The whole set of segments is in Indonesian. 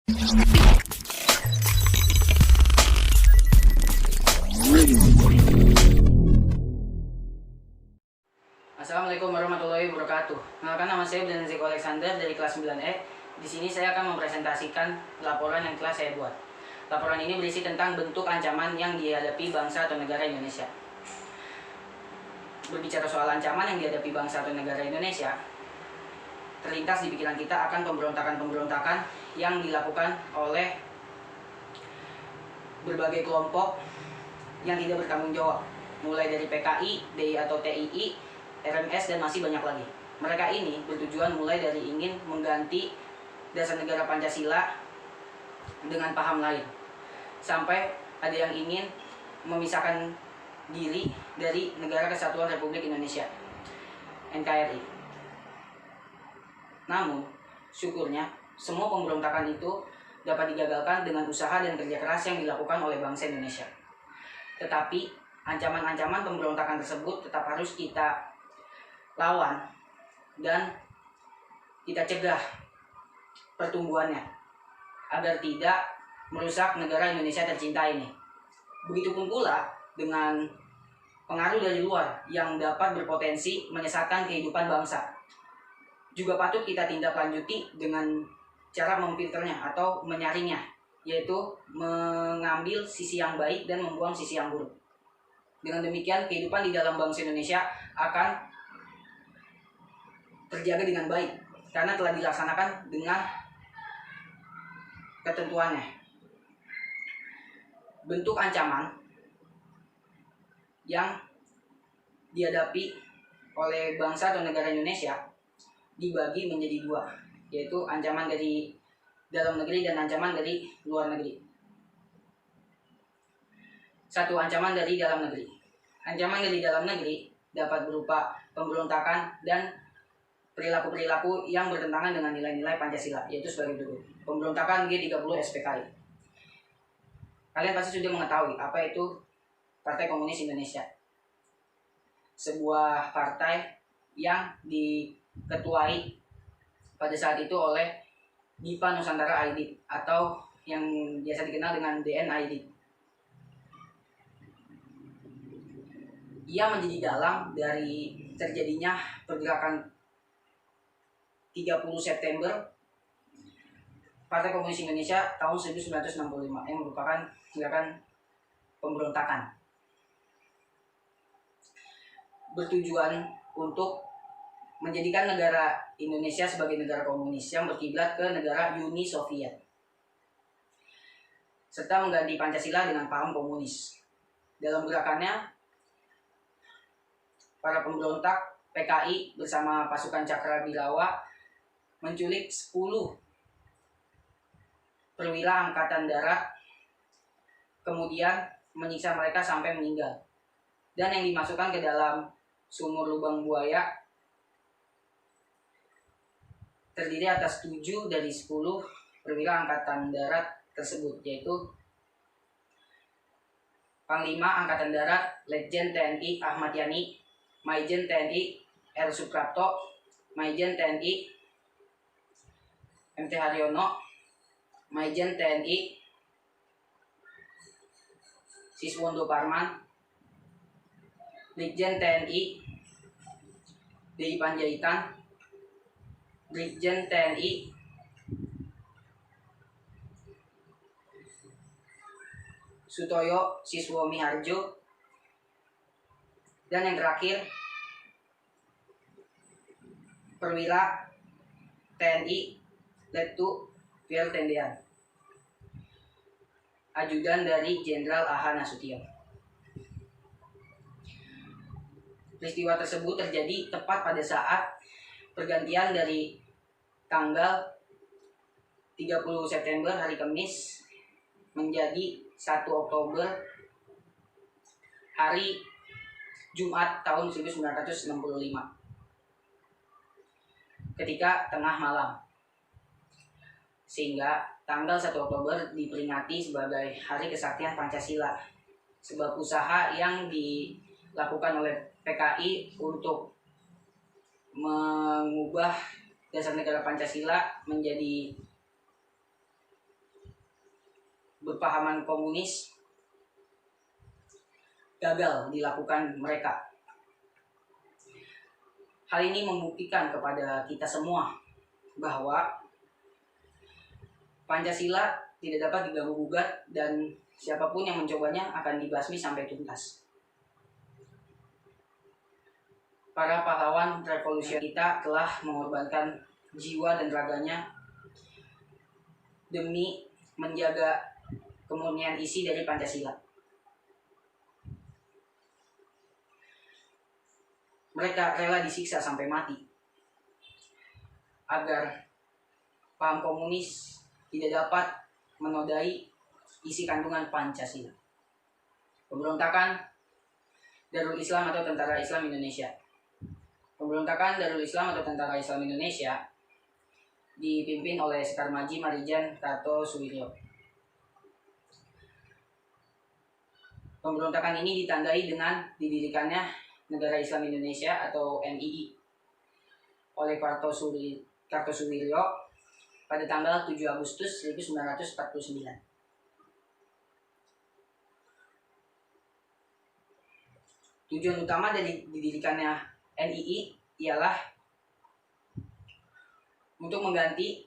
Assalamualaikum warahmatullahi wabarakatuh. Kenalkan, nama saya Brandon Zeko Alexander dari kelas 9E. Di sini saya akan mempresentasikan laporan yang telah saya buat. Laporan ini berisi tentang bentuk ancaman yang dihadapi bangsa atau negara Indonesia. Berbicara soal ancaman yang dihadapi bangsa atau negara Indonesia, terlintas di pikiran kita akan pemberontakan-pemberontakan yang dilakukan oleh berbagai kelompok yang tidak bertanggung jawab, mulai dari PKI, DI atau TII, RMS, dan masih banyak lagi. Mereka ini bertujuan mulai dari ingin mengganti dasar negara Pancasila dengan paham lain, sampai ada yang ingin memisahkan diri dari Negara Kesatuan Republik Indonesia, NKRI. Namun, syukurnya semua pemberontakan itu dapat digagalkan dengan usaha dan kerja keras yang dilakukan oleh bangsa Indonesia. Tetapi, ancaman-ancaman pemberontakan tersebut tetap harus kita lawan dan kita cegah pertumbuhannya agar tidak merusak negara Indonesia tercinta ini. Begitupun pula dengan pengaruh dari luar yang dapat berpotensi menyesatkan kehidupan bangsa. Juga patut kita tindak lanjuti dengan cara memfilternya atau menyaringnya, yaitu mengambil sisi yang baik dan membuang sisi yang buruk. Dengan demikian, kehidupan di dalam bangsa Indonesia akan terjaga dengan baik karena telah dilaksanakan dengan ketentuannya. Bentuk ancaman yang dihadapi oleh bangsa atau negara Indonesia dibagi menjadi dua, yaitu ancaman dari dalam negeri dan ancaman dari luar negeri. Satu, ancaman dari dalam negeri. Ancaman dari dalam negeri dapat berupa pemberontakan dan perilaku-perilaku yang bertentangan dengan nilai-nilai Pancasila, yaitu sebagai berikut. Pemberontakan G30 SPKI. Kalian pasti sudah mengetahui apa itu Partai Komunis Indonesia. Sebuah partai yang diketuai pada saat itu oleh Dipa Nusantara Aidit atau yang biasa dikenal dengan DN Aidit. Ia menjadi dalang dari terjadinya pergerakan 30 September Partai Komunis Indonesia tahun 1965 yang merupakan gerakan pemberontakan bertujuan untuk menjadikan negara Indonesia sebagai negara komunis yang berkiblat ke negara Uni Soviet, serta mengganti Pancasila dengan paham komunis. Dalam gerakannya, para pemberontak PKI bersama pasukan Cakrabilawa menculik 10 perwira Angkatan Darat, kemudian menyiksa mereka sampai meninggal, dan yang dimasukkan ke dalam sumur lubang buaya terdiri atas 7 dari 10 perwira Angkatan Darat tersebut, yaitu Panglima Angkatan Darat Letjen TNI Ahmad Yani, Maijen TNI R. Suprapto, Maijen TNI MT Haryono, Maijen TNI Siswondo Parman, Brigjen TNI Dei Panjaitan, Brigjen TNI Sutoyo Siswo Miharjo, dan yang terakhir perwira TNI Letu Fiel Tendean, ajudan dari Jenderal A.H. Nasution. Peristiwa tersebut terjadi tepat pada saat pergantian dari tanggal 30 September hari Kamis menjadi 1 Oktober hari Jumat tahun 1965 ketika tengah malam, sehingga tanggal 1 Oktober diperingati sebagai Hari Kesaktian Pancasila, sebuah usaha yang dilakukan oleh PKI untuk mengubah dasar negara Pancasila menjadi berpahaman komunis gagal dilakukan mereka. Hal ini membuktikan kepada kita semua bahwa Pancasila tidak dapat diganggu-gugat dan siapapun yang mencobanya akan dibasmi sampai tuntas. Para pahlawan revolusi kita telah mengorbankan jiwa dan raganya demi menjaga kemurnian isi dari Pancasila. Mereka rela disiksa sampai mati agar paham komunis tidak dapat menodai isi kandungan Pancasila. Pemberontakan Darul Islam atau Tentara Islam Indonesia. Pemberontakan Darul Islam atau Tentara Islam Indonesia dipimpin oleh Sekar Maji Marijan Kartosuwiryo. Pemberontakan ini ditandai dengan didirikannya Negara Islam Indonesia atau NII oleh Kartosuwiryo pada tanggal 7 Agustus 1949. Tujuan utama dari didirikannya NII ialah untuk mengganti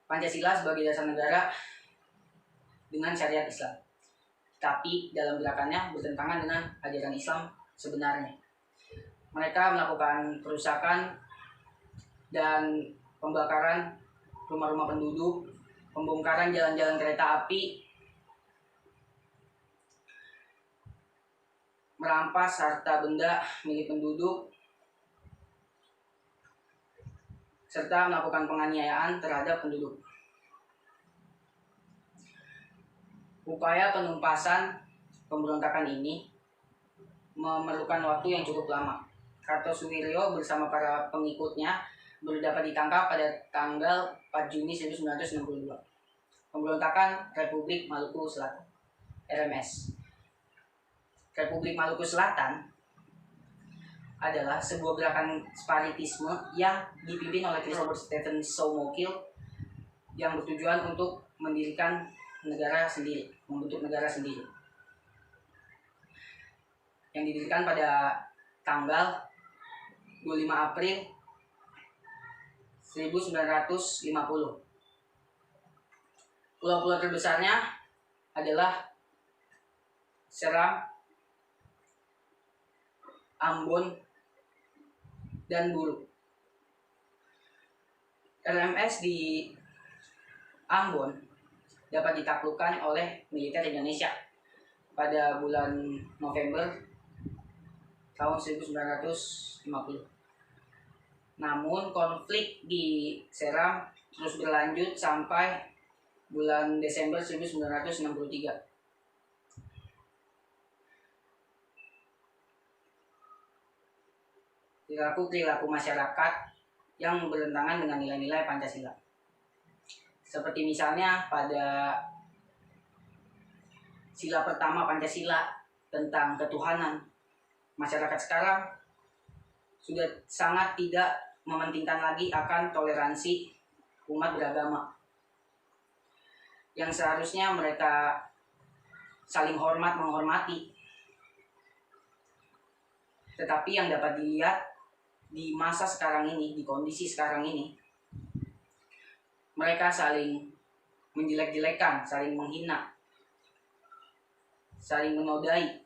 Pancasila sebagai dasar negara dengan syariat Islam. Tapi dalam gerakannya bertentangan dengan ajaran Islam sebenarnya. Mereka melakukan perusakan dan pembakaran rumah-rumah penduduk, pembongkaran jalan-jalan kereta api, merampas harta benda milik penduduk, serta melakukan penganiayaan terhadap penduduk. Upaya penumpasan pemberontakan ini memerlukan waktu yang cukup lama. Kartosuwiryo bersama para pengikutnya baru dapat ditangkap pada tanggal 4 Juni 1962. Pemberontakan Republik Maluku Selatan (RMS). Republik Maluku Selatan adalah sebuah gerakan separatisme yang dipimpin oleh Robert Stephen Soumokil yang bertujuan untuk mendirikan negara sendiri, membentuk negara sendiri. Yang didirikan pada tanggal 25 April 1950. Pulau-pulau terbesarnya adalah Seram, Ambon, dan Buru. RMS di Ambon dapat ditaklukkan oleh militer Indonesia pada bulan November tahun 1950. Namun konflik di Seram terus berlanjut sampai bulan Desember 1963. Perilaku masyarakat yang bertentangan dengan nilai-nilai Pancasila. Seperti misalnya pada sila pertama Pancasila tentang ketuhanan, masyarakat sekarang sudah sangat tidak mementingkan lagi akan toleransi umat beragama. Yang seharusnya mereka saling menghormati. Tetapi yang dapat dilihat di masa sekarang ini, di kondisi sekarang ini, mereka saling menjelek-jelekan, saling menghina, saling menodai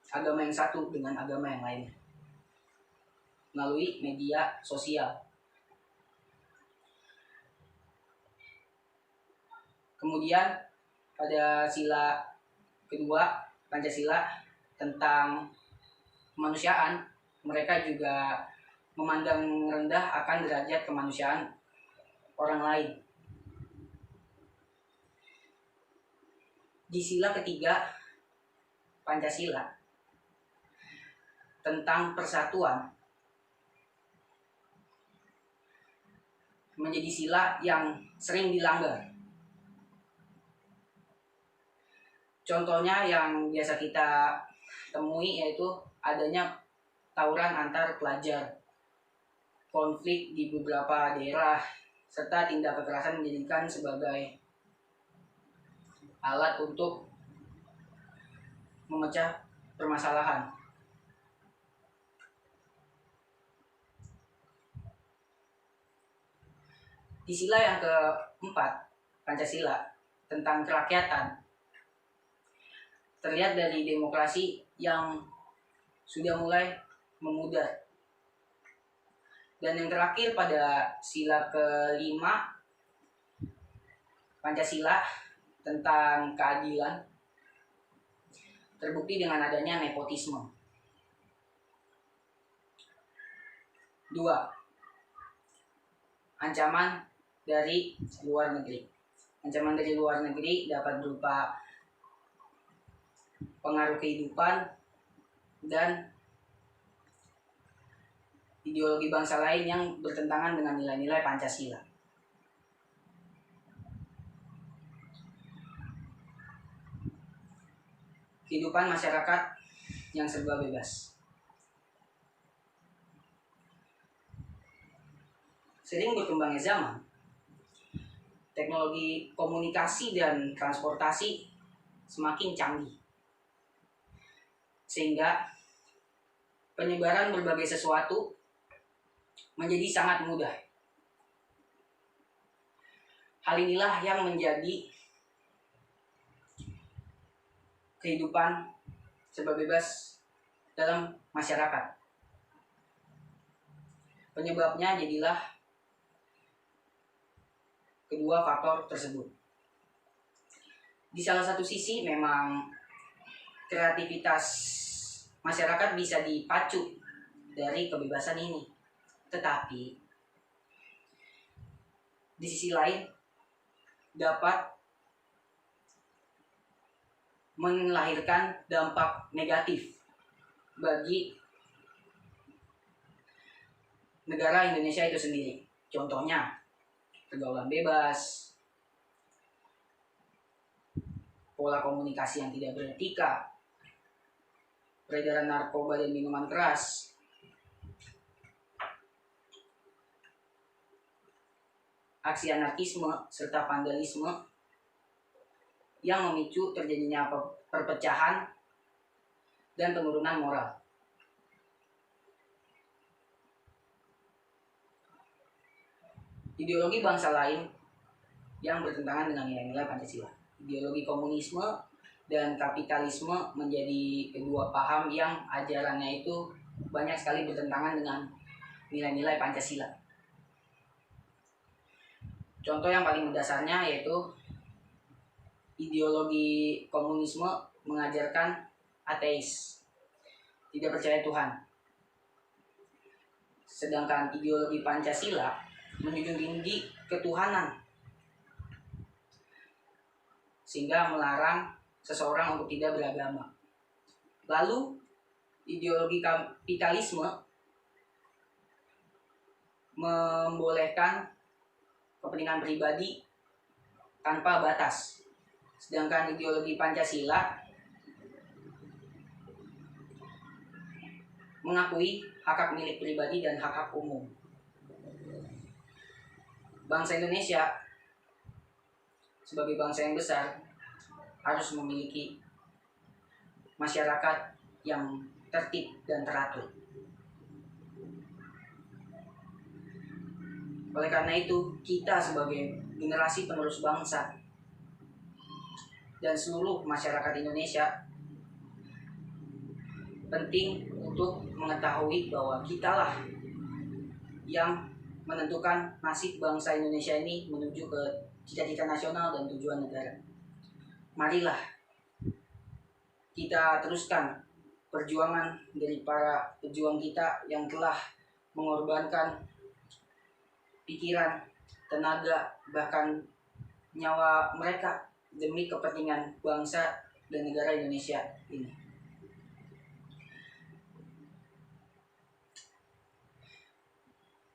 agama yang satu dengan agama yang lain melalui media sosial. Kemudian pada sila kedua Pancasila tentang kemanusiaan, mereka juga memandang rendah akan derajat kemanusiaan orang lain. Di sila ketiga Pancasila tentang persatuan menjadi sila yang sering dilanggar. Contohnya yang biasa kita temui yaitu adanya tawuran antar pelajar, konflik di beberapa daerah, serta tindak kekerasan menjadikan sebagai alat untuk memecah permasalahan. Di sila yang keempat, Pancasila, tentang kerakyatan, terlihat dari demokrasi yang sudah mulai memudar. Dan yang terakhir pada sila kelima, Pancasila, tentang keadilan, terbukti dengan adanya nepotisme. 2. Ancaman dari luar negeri. Ancaman dari luar negeri dapat berupa pengaruh kehidupan dan ideologi bangsa lain yang bertentangan dengan nilai-nilai Pancasila. Kehidupan masyarakat yang serba bebas. Sering berkembangnya zaman, teknologi komunikasi dan transportasi semakin canggih, sehingga penyebaran berbagai sesuatu menjadi sangat mudah. Hal inilah yang menjadi kehidupan serba bebas dalam masyarakat. Penyebabnya jadilah kedua faktor tersebut. Di salah satu sisi memang kreativitas masyarakat bisa dipacu dari kebebasan ini. Tetapi di sisi lain dapat melahirkan dampak negatif bagi negara Indonesia itu sendiri. Contohnya, pergaulan bebas, pola komunikasi yang tidak beretika, peredaran narkoba dan minuman keras, aksi anarkisme, serta vandalisme yang memicu terjadinya perpecahan dan penurunan moral. Ideologi bangsa lain yang bertentangan dengan nilai-nilai Pancasila. Ideologi komunisme dan kapitalisme menjadi kedua paham yang ajarannya itu banyak sekali bertentangan dengan nilai-nilai Pancasila. Contoh yang paling mendasarnya yaitu ideologi komunisme mengajarkan ateis, tidak percaya Tuhan. Sedangkan ideologi Pancasila menjunjung tinggi ketuhanan, sehingga melarang seseorang untuk tidak beragama. Lalu ideologi kapitalisme membolehkan kepentingan pribadi tanpa batas. Sedangkan ideologi Pancasila mengakui hak-hak milik pribadi dan hak-hak umum. Bangsa Indonesia sebagai bangsa yang besar harus memiliki masyarakat yang tertib dan teratur. Oleh karena itu, kita sebagai generasi penerus bangsa dan seluruh masyarakat Indonesia penting untuk mengetahui bahwa kitalah yang menentukan nasib bangsa Indonesia ini menuju ke cita-cita nasional dan tujuan negara. Marilah kita teruskan perjuangan dari para pejuang kita yang telah mengorbankan pikiran, tenaga, bahkan nyawa mereka demi kepentingan bangsa dan negara Indonesia ini.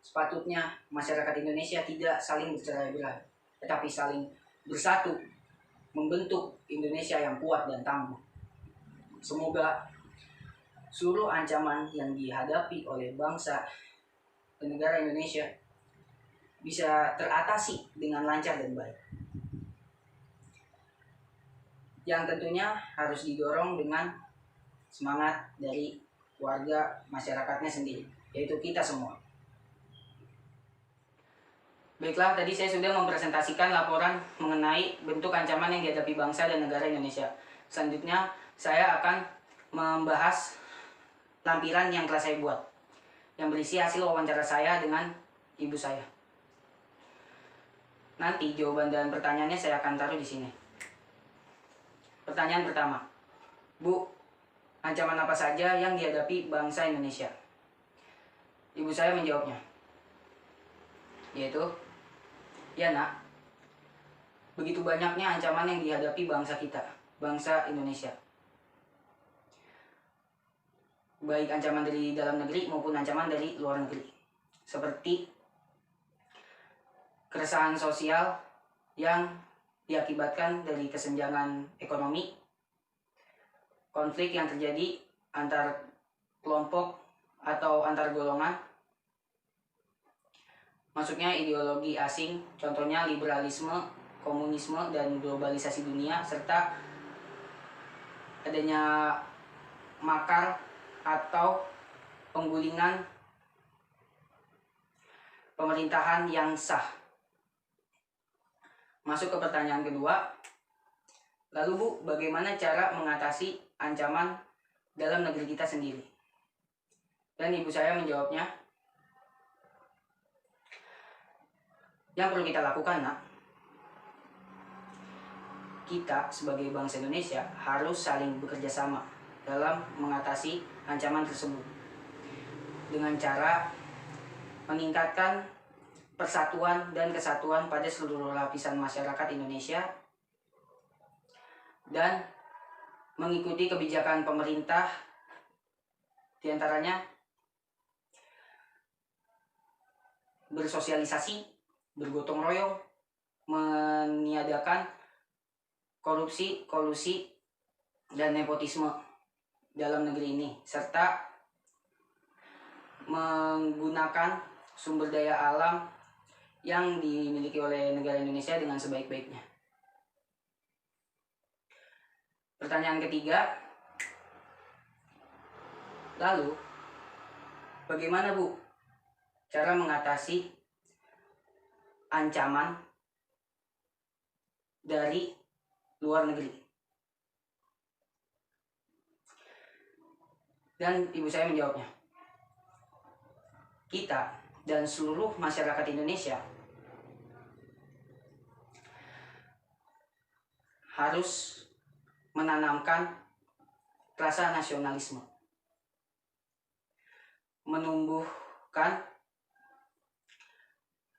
Sepatutnya masyarakat Indonesia tidak saling bercerai-berai, tetapi saling bersatu membentuk Indonesia yang kuat dan tangguh. Semoga seluruh ancaman yang dihadapi oleh bangsa dan negara Indonesia bisa teratasi dengan lancar dan baik. yang tentunya harus didorong dengan semangat dari warga masyarakatnya sendiri, yaitu kita semua. Baiklah, tadi saya sudah mempresentasikan laporan mengenai bentuk ancaman yang dihadapi bangsa dan negara Indonesia. Selanjutnya, saya akan membahas lampiran yang telah saya buat, yang berisi hasil wawancara saya dengan ibu saya. Nanti jawaban dan pertanyaannya saya akan taruh di sini. Pertanyaan pertama, Bu, ancaman apa saja yang dihadapi bangsa Indonesia? Ibu saya menjawabnya, yaitu, ya nak, begitu banyaknya ancaman yang dihadapi bangsa kita, bangsa Indonesia. Baik ancaman dari dalam negeri maupun ancaman dari luar negeri. Seperti keresahan sosial yang diakibatkan dari kesenjangan ekonomi, konflik yang terjadi antar kelompok atau antar golongan, masuknya ideologi asing, contohnya liberalisme, komunisme, dan globalisasi dunia, serta adanya makar atau penggulingan pemerintahan yang sah. Masuk ke pertanyaan kedua, lalu Bu, bagaimana cara mengatasi ancaman dalam negeri kita sendiri? Dan ibu saya menjawabnya, yang perlu kita lakukan, nak, kita sebagai bangsa Indonesia harus saling bekerja sama dalam mengatasi ancaman tersebut dengan cara meningkatkan persatuan dan kesatuan pada seluruh lapisan masyarakat Indonesia dan mengikuti kebijakan pemerintah, diantaranya bersosialisasi, bergotong royong, meniadakan korupsi, kolusi, dan nepotisme dalam negeri ini, serta menggunakan sumber daya alam yang dimiliki oleh negara Indonesia dengan sebaik-baiknya. Pertanyaan ketiga, lalu bagaimana Bu cara mengatasi ancaman dari luar negeri? Dan ibu saya menjawabnya, kita dan seluruh masyarakat Indonesia harus menanamkan rasa nasionalisme, menumbuhkan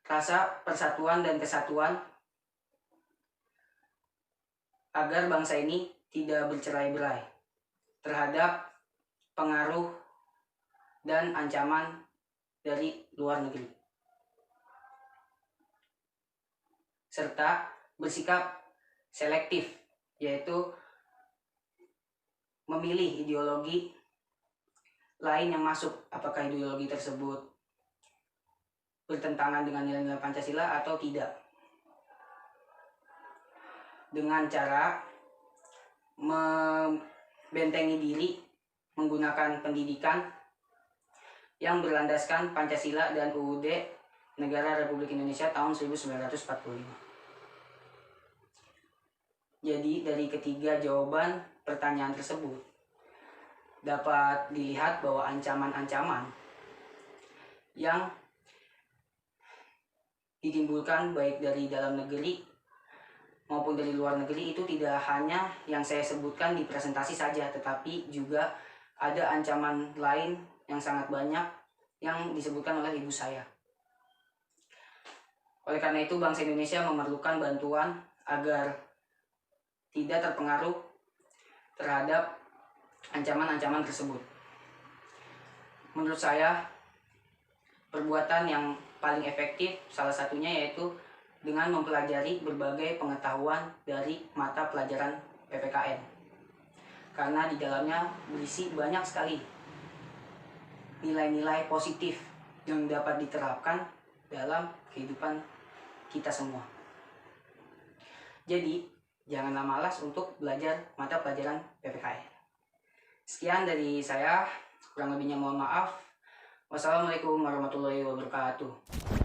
rasa persatuan dan kesatuan agar bangsa ini tidak bercerai-berai terhadap pengaruh dan ancaman dari luar negeri, serta bersikap selektif, yaitu memilih ideologi lain yang masuk, apakah ideologi tersebut bertentangan dengan nilai-nilai Pancasila atau tidak, dengan cara membentengi diri menggunakan pendidikan yang berlandaskan Pancasila dan UUD Negara Republik Indonesia tahun 1945. Jadi dari ketiga jawaban pertanyaan tersebut dapat dilihat bahwa ancaman-ancaman yang ditimbulkan baik dari dalam negeri maupun dari luar negeri itu tidak hanya yang saya sebutkan di presentasi saja, tetapi juga ada ancaman lain yang sangat banyak yang disebutkan oleh ibu saya. Oleh karena itu, bangsa Indonesia memerlukan bantuan agar tidak terpengaruh terhadap ancaman-ancaman tersebut. Menurut saya, perbuatan yang paling efektif salah satunya yaitu dengan mempelajari berbagai pengetahuan dari mata pelajaran PPKN. Karena di dalamnya berisi banyak sekali nilai-nilai positif yang dapat diterapkan dalam kehidupan kita semua. Jadi, janganlah malas untuk belajar mata pelajaran PPKN. Sekian dari saya, kurang lebihnya mohon maaf. Wassalamualaikum warahmatullahi wabarakatuh.